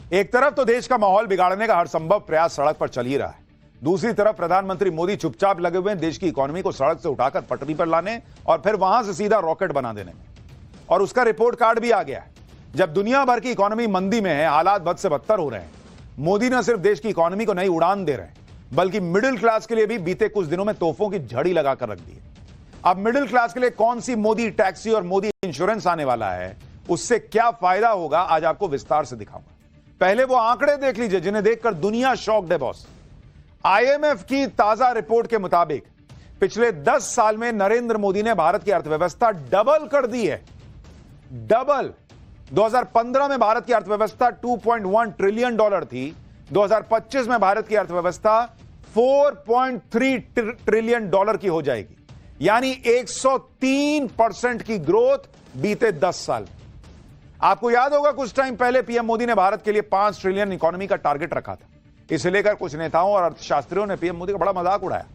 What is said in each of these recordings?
एक तरफ तो देश का माहौल बिगाड़ने का हर संभव प्रयास सड़क पर चल ही रहा है, दूसरी तरफ प्रधानमंत्री मोदी चुपचाप लगे हुए हैं देश की इकोनॉमी को सड़क से उठाकर पटरी पर लाने और फिर वहां से सीधा रॉकेट बना देने में। और उसका रिपोर्ट कार्ड भी आ गया है। जब दुनिया भर की इकोनॉमी मंदी में है, हालात बद से बदतर हो रहे हैं, मोदी न सिर्फ देश की इकोनॉमी को नई उड़ान दे रहे हैं, बल्कि मिडिल क्लास के लिए भी बीते कुछ दिनों में तोहफों की झड़ी लगाकर रख दी है। अब मिडिल क्लास के लिए कौन सी मोदी टैक्सी और मोदी इंश्योरेंस आने वाला है, उससे क्या फायदा होगा, आज आपको विस्तार से दिखाऊंगा। पहले वो आंकड़े देख लीजिए जिन्हें देखकर दुनिया शॉक्ड है बॉस। आईएमएफ की ताजा रिपोर्ट के मुताबिक पिछले 10 साल में नरेंद्र मोदी ने भारत की अर्थव्यवस्था डबल कर दी है। डबल। 2015 में भारत की अर्थव्यवस्था 2.1 ट्रिलियन डॉलर थी, 2025 में भारत की अर्थव्यवस्था 4.3 ट्रिलियन डॉलर की हो जाएगी, यानी 103% की ग्रोथ बीते 10 साल। आपको याद होगा कुछ टाइम पहले पीएम मोदी ने भारत के लिए 5 ट्रिलियन इकोनॉमी का टारगेट रखा था। इसे लेकर कुछ नेताओं और अर्थशास्त्रियों ने पीएम मोदी का बड़ा मजाक उड़ाया।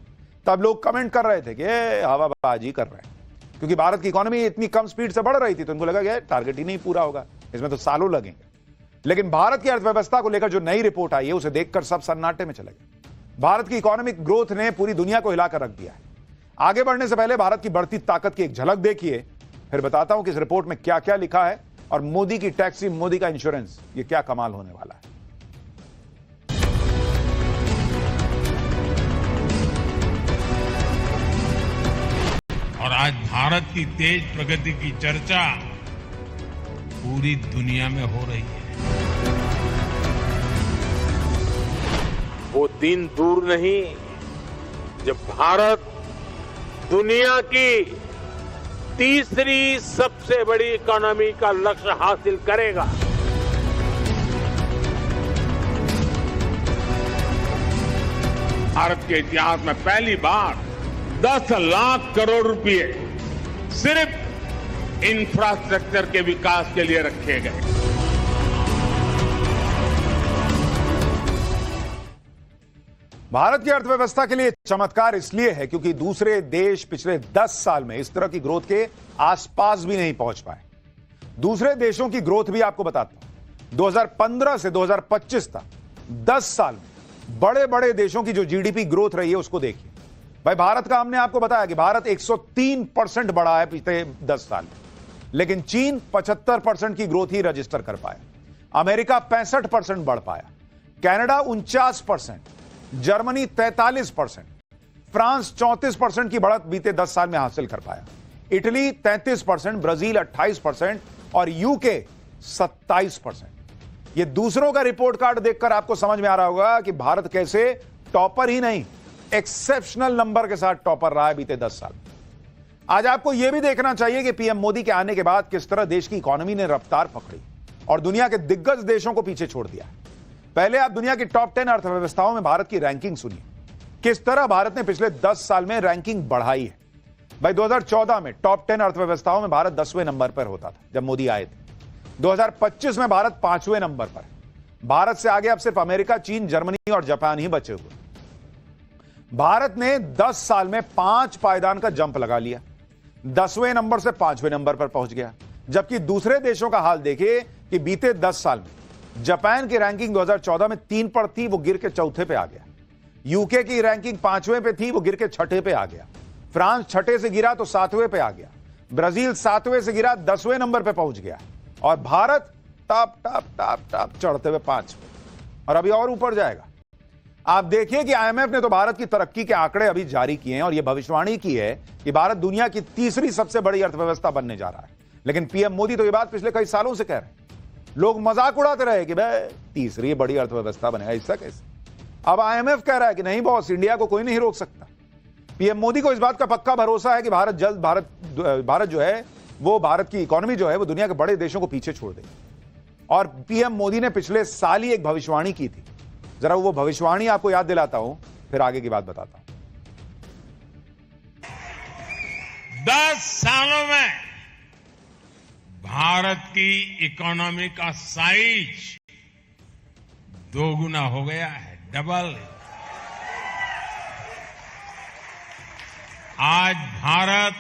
तब लोग कमेंट कर रहे थे कि हवाबाजी कर रहे हैं, क्योंकि भारत की इकोनॉमी इतनी कम स्पीड से बढ़ रही थी, तो उनको लगा कि टारगेट ही नहीं पूरा होगा, इसमें तो सालों लगेंगे। लेकिन भारत की अर्थव्यवस्था को लेकर जो नई रिपोर्ट आई है, उसे देखकर सब सन्नाटे में चले गए। भारत की इकोनॉमिक ग्रोथ ने पूरी दुनिया को हिलाकर रख दिया है। आगे बढ़ने से पहले भारत की बढ़ती ताकत की एक झलक देखिए, फिर बताता हूं कि इस रिपोर्ट में क्या क्या लिखा है और मोदी की टैक्सी, मोदी का इंश्योरेंस, ये क्या कमाल होने वाला है। और आज भारत की तेज प्रगति की चर्चा पूरी दुनिया में हो रही है। वो दिन दूर नहीं जब भारत दुनिया की तीसरी सबसे बड़ी इकोनॉमी का लक्ष्य हासिल करेगा। भारत के इतिहास में पहली बार 10 लाख करोड़ रुपए सिर्फ इंफ्रास्ट्रक्चर के विकास के लिए रखे गए। भारत की अर्थव्यवस्था के लिए चमत्कार इसलिए है क्योंकि दूसरे देश पिछले 10 साल में इस तरह की ग्रोथ के आसपास भी नहीं पहुंच पाए। दूसरे देशों की ग्रोथ भी आपको बताता हूं। 2015 से 2025 तक 10 साल में बड़े बड़े देशों की जो जीडीपी ग्रोथ रही है उसको देखिए। भाई भारत का हमने आपको बताया कि भारत 103% बढ़ा है पिछले 10 साल में, लेकिन चीन 75% की ग्रोथ ही रजिस्टर कर पाया, अमेरिका 65% बढ़ पाया, कनाडा 49%, जर्मनी 43%, फ्रांस 34% की बढ़त बीते 10 साल में हासिल कर पाया, इटली 33%, ब्राजील 28% और यूके 27%। यह दूसरों का रिपोर्ट कार्ड देखकर आपको समझ में आ रहा होगा कि भारत कैसे टॉपर ही नहीं, एक्सेप्शनल नंबर के साथ टॉपर रहा है बीते 10 साल। आज आपको यह भी देखना चाहिए कि पीएम मोदी के आने के बाद किस तरह देश की इकोनॉमी ने रफ्तार पकड़ी और दुनिया के दिग्गज देशों को पीछे छोड़ दिया। पहले आप दुनिया की टॉप 10 अर्थव्यवस्थाओं में भारत की रैंकिंग सुनिए, किस तरह भारत ने पिछले 10 साल में रैंकिंग बढ़ाई है। भाई 2014 में टॉप 10 अर्थव्यवस्थाओं में भारत 10वें नंबर पर होता था जब मोदी आए थे। 2025 में भारत 5वें नंबर पर। भारत से आगे अब सिर्फ अमेरिका, चीन, जर्मनी और जापान ही बचे हुए। भारत ने 10 साल में 5 पायदान का जंप लगा लिया, 10वें नंबर से 5वें नंबर पर पहुंच गया। जबकि दूसरे देशों का हाल देखिए कि बीते 10 साल में जापान की रैंकिंग 2014 में 3 पर थी, वो गिर के 4थे पे आ गया। यूके की रैंकिंग 5वें पे थी, वो गिर के 6ठे पे आ गया। फ्रांस 6ठे से गिरा तो 7वें पे आ गया। ब्राजील 7वें से गिरा 10वें नंबर पे पहुंच गया। और Bharat top top top top चढ़ते हुए 5वें, और अभी और ऊपर जाएगा। आप देखिए कि आईएमएफ ने तो भारत की तरक्की के आंकड़े अभी जारी किए हैं और यह भविष्यवाणी की है कि भारत दुनिया की तीसरी सबसे बड़ी अर्थव्यवस्था बनने जा रहा है। लेकिन पीएम मोदी तो यह बात पिछले कई सालों से कह रहे हैं। लोग मजाक उड़ाते रहे कि भाई तीसरी बड़ी अर्थव्यवस्था बनेगा, ऐसा कैसे। अब आईएमएफ कह रहा है कि नहीं बॉस, इंडिया को कोई नहीं रोक सकता। पीएम मोदी को इस बात का पक्का भरोसा है कि भारत जो है वो, भारत की इकोनॉमी जो है वो दुनिया के बड़े देशों को पीछे छोड़ देगी। और पीएम मोदी ने पिछले साल ही एक भविष्यवाणी की थी, जरा वो भविष्यवाणी आपको याद दिलाता हूं, फिर आगे की बात बताता हूं। 10 सालों में भारत की इकोनॉमी का साइज 2 गुना हो गया है, डबल। आज भारत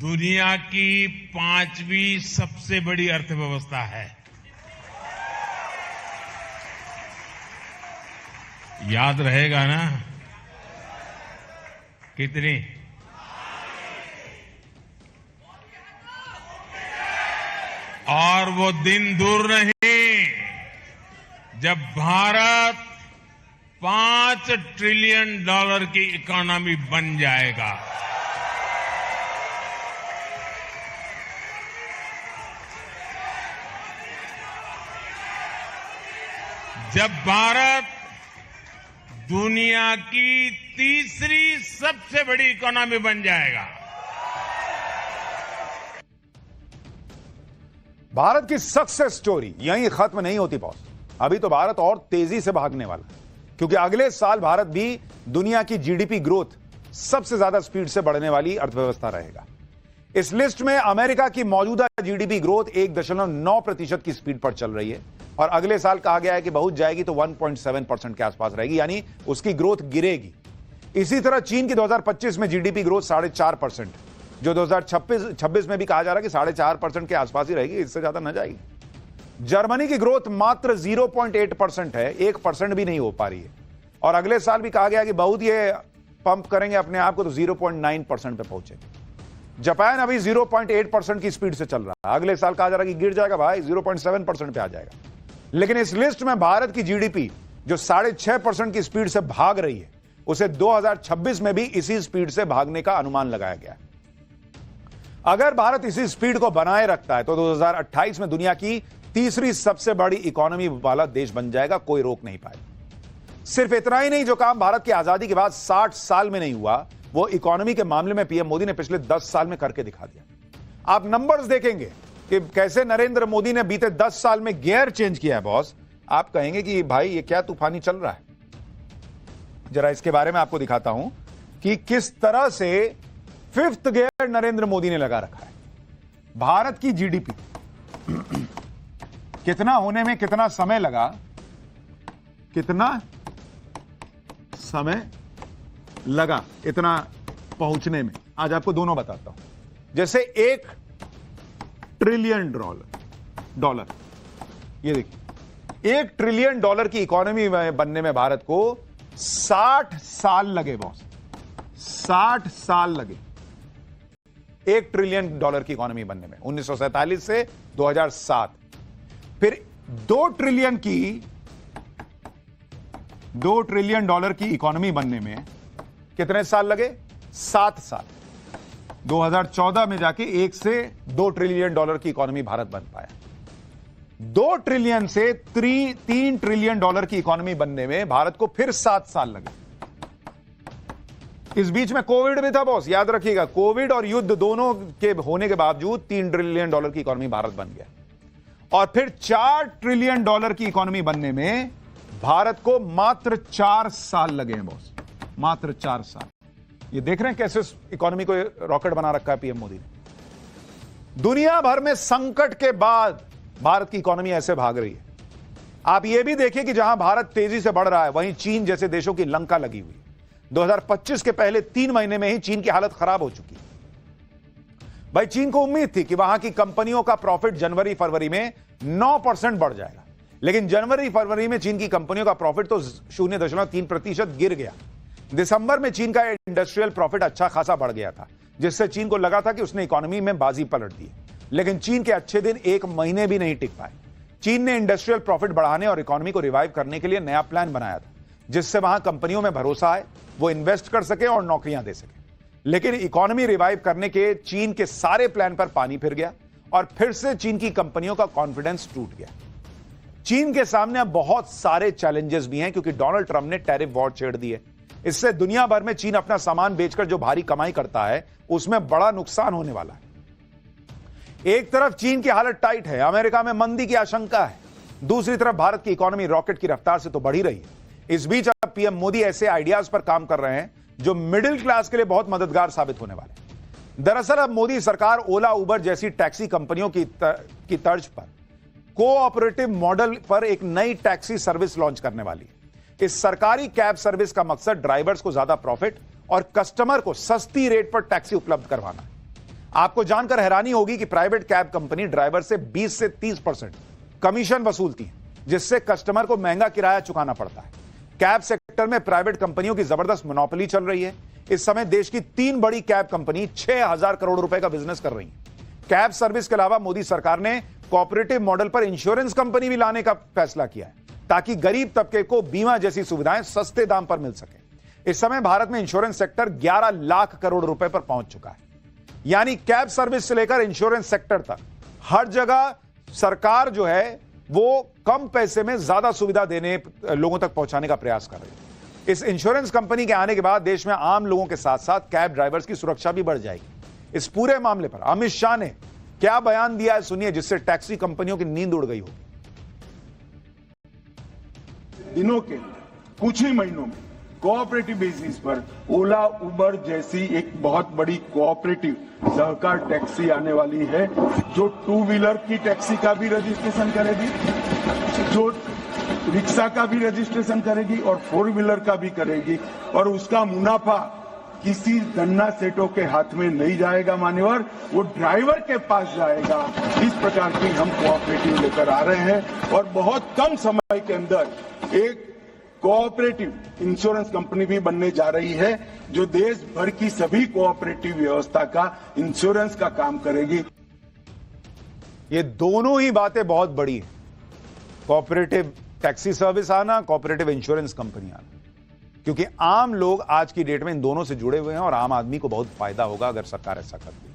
दुनिया की 5वीं सबसे बड़ी अर्थव्यवस्था है। याद रहेगा ना? कितनी? और वो दिन दूर नहीं जब भारत $5 ट्रिलियन की इकोनॉमी बन जाएगा। जब भारत दुनिया की तीसरी सबसे बड़ी इकोनॉमी बन जाएगा। भारत की सक्सेस स्टोरी यहीं खत्म नहीं होती बॉस। अभी तो भारत और तेजी से भागने वाला है, क्योंकि अगले साल भारत भी दुनिया की जीडीपी ग्रोथ सबसे ज्यादा स्पीड से बढ़ने वाली अर्थव्यवस्था रहेगा। इस लिस्ट में अमेरिका की मौजूदा जीडीपी ग्रोथ 1.9% की स्पीड पर चल रही है और अगले साल कहा गया है कि बहुत जाएगी तो 1.7% के आसपास रहेगी, यानी उसकी ग्रोथ गिरेगी। इसी तरह चीन की 2025 में जीडीपी ग्रोथ 4.5%, जो 2026 में भी कहा जा रहा है कि 4.5% के आसपास ही रहेगी, इससे ज्यादा न जाएगी। जर्मनी की ग्रोथ मात्र 0.8% है, 1% भी नहीं हो पा रही है और अगले साल भी कहा गया कि बहुत ये पंप करेंगे अपने आप को तो 0.9% पे पहुंचे। जापान अभी 0.8% की स्पीड से चल रहा है, अगले साल कहा जा रहा है कि गिर जाएगा भाई, 0.7% पे आ जाएगा। लेकिन इस लिस्ट में भारत की जीडीपी जो 6.5% की स्पीड से भाग रही है, उसे 2026 में भी इसी स्पीड से भागने का अनुमान लगाया गया है। अगर भारत इसी स्पीड को बनाए रखता है तो 2028 में दुनिया की तीसरी सबसे बड़ी इकोनॉमी वाला देश बन जाएगा, कोई रोक नहीं पाएगा। सिर्फ इतना ही नहीं, जो काम भारत की आजादी के बाद 60 साल में नहीं हुआ, वो इकोनॉमी के मामले में पीएम मोदी ने पिछले 10 साल में करके दिखा दिया। आप नंबर्स देखेंगे कि कैसे नरेंद्र मोदी ने बीते 10 साल में गियर चेंज किया है बॉस। आप कहेंगे कि भाई ये क्या तूफानी चल रहा है। जरा इसके बारे में आपको दिखाता हूं कि किस तरह से 5th गियर नरेंद्र मोदी ने लगा रखा है। भारत की जीडीपी कितना होने में कितना समय लगा, कितना समय लगा इतना पहुंचने में, आज आपको दोनों बताता हूं। जैसे $1 ट्रिलियन, ये देखिए $1 ट्रिलियन की इकोनॉमी बनने में भारत को 60 साल लगे बॉस, 60 साल लगे $1 ट्रिलियन की इकोनॉमी बनने में, 1947 से 2007। फिर $2 ट्रिलियन की इकोनॉमी बनने में कितने साल लगे? 7 साल। 2014 में जाके 1 से $2 ट्रिलियन की इकोनॉमी भारत बन पाया। 2 ट्रिलियन से 3 ट्रिलियन की इकोनॉमी बनने में भारत को फिर 7 साल लगे। इस बीच में कोविड भी था बॉस, याद रखिएगा, कोविड और युद्ध दोनों के होने के बावजूद $3 ट्रिलियन की इकोनॉमी भारत बन गया। और फिर $4 ट्रिलियन की इकोनॉमी बनने में भारत को मात्र 4 साल लगे हैं बॉस, मात्र 4 साल। ये देख रहे हैं कैसे इकोनॉमी को रॉकेट बना रखा है पीएम मोदी ने। दुनिया भर में संकट के बाद भारत की इकोनॉमी ऐसे भाग रही है। आप ये भी देखिए कि जहां भारत तेजी से बढ़ रहा है, वहीं चीन जैसे देशों की लंका लगी हुई है। 2025 के पहले 3 महीने में ही चीन की हालत खराब हो चुकी है। भाई चीन को उम्मीद थी कि वहां की कंपनियों का प्रॉफिट जनवरी फरवरी में 9% बढ़ जाएगा, लेकिन जनवरी फरवरी में चीन की कंपनियों का प्रॉफिट तो 0.3% गिर गया। दिसंबर में चीन का इंडस्ट्रियल प्रॉफिट अच्छा खासा बढ़ गया था, जिससे चीन को लगा था कि उसने इकोनॉमी में बाजी पलट दी। लेकिन चीन के अच्छे दिन 1 महीने भी नहीं टिक पाए। चीन ने इंडस्ट्रियल प्रॉफिट बढ़ाने और इकोनॉमी को रिवाइव करने के लिए नया प्लान बनाया था, जिससे वहां कंपनियों में भरोसा आए, वो इन्वेस्ट कर सके और नौकरियां दे सके। लेकिन इकोनॉमी रिवाइव करने के चीन के सारे प्लान पर पानी फिर गया और फिर से चीन की कंपनियों का कॉन्फिडेंस टूट गया। चीन के सामने अब बहुत सारे चैलेंजेस भी हैं, क्योंकि डोनाल्ड ट्रंप ने टैरिफ वॉर छेड़ दी है। इससे दुनिया भर में चीन अपना सामान बेचकर जो भारी कमाई करता है, उसमें बड़ा नुकसान होने वाला है। एक तरफ चीन की हालत टाइट है, अमेरिका में मंदी की आशंका है, दूसरी तरफ भारत की इकोनॉमी रॉकेट की रफ्तार से तो बढ़ी रही है। इस बीच अब पीएम मोदी ऐसे आइडियाज पर काम कर रहे हैं जो मिडिल क्लास के लिए बहुत मददगार साबित होने वाले हैं। दरअसल अब मोदी सरकार ओला, उबर जैसी टैक्सी कंपनियों की तर्ज पर कोऑपरेटिव मॉडल पर एक नई टैक्सी सर्विस लॉन्च करने वाली है। इस सरकारी कैब सर्विस का मकसद ड्राइवर्स को ज्यादा प्रॉफिट और कस्टमर को सस्ती रेट पर टैक्सी उपलब्ध करवाना है। आपको जानकर हैरानी होगी कि प्राइवेट कैब कंपनी ड्राइवर से 20 से 30% कमीशन वसूलती है, जिससे कस्टमर को महंगा किराया चुकाना पड़ता है। कैब से सेक्टर में प्राइवेट कंपनियों की जबरदस्त मोनोपोली चल रही है। इस समय देश की 3 बड़ी कैब कंपनी 6,000 करोड़ रुपए का बिजनेस कर रही है। कैब सर्विस के अलावा मोदी सरकार ने कोऑपरेटिव मॉडल पर इंश्योरेंस कंपनी भी लाने का फैसला किया है, ताकि गरीब तबके को बीमा जैसी सुविधाएं सस्ते दाम पर मिल सके। इस समय भारत में इंश्योरेंस सेक्टर 11 लाख करोड़ रुपए पर पहुंच चुका है। यानी कैब सर्विस से लेकर इंश्योरेंस सेक्टर तक हर जगह सरकार जो है वो कम पैसे में ज्यादा सुविधा देने, लोगों तक पहुंचाने का प्रयास कर रही है। इस इंश्योरेंस कंपनी के आने के बाद देश में आम लोगों के साथ साथ कैब ड्राइवर्स की सुरक्षा भी बढ़ जाएगी। इस पूरे मामले पर अमित शाह ने क्या बयान दिया है, सुनिए, जिससे टैक्सी कंपनियों की नींद उड़ गई हो। दिनों के कुछ ही महीनों में कोऑपरेटिव बेसिस पर ओला उबर जैसी एक बहुत बड़ी कोऑपरेटिव सहकार टैक्सी आने वाली है, जो 2 व्हीलर की टैक्सी का भी रजिस्ट्रेशन करेगी, जो रिक्शा का भी रजिस्ट्रेशन करेगी और 4 व्हीलर का भी करेगी, और उसका मुनाफा किसी गन्ना सेठों के हाथ में नहीं जाएगा मान्यवर, वो ड्राइवर के पास जाएगा। इस प्रकार की हम कोऑपरेटिव लेकर आ रहे हैं और बहुत कम समय के अंदर एक कोऑपरेटिव इंश्योरेंस कंपनी भी बनने जा रही है, जो देश भर की सभी कोऑपरेटिव व्यवस्था का इंश्योरेंस का काम करेगी। ये दोनों ही बातें बहुत बड़ी हैं, कोऑपरेटिव टैक्सी सर्विस आना, कोऑपरेटिव इंश्योरेंस कंपनी आना, क्योंकि आम लोग आज की डेट में इन दोनों से जुड़े हुए हैं और आम आदमी को बहुत फायदा होगा अगर सरकार ऐसा करती है।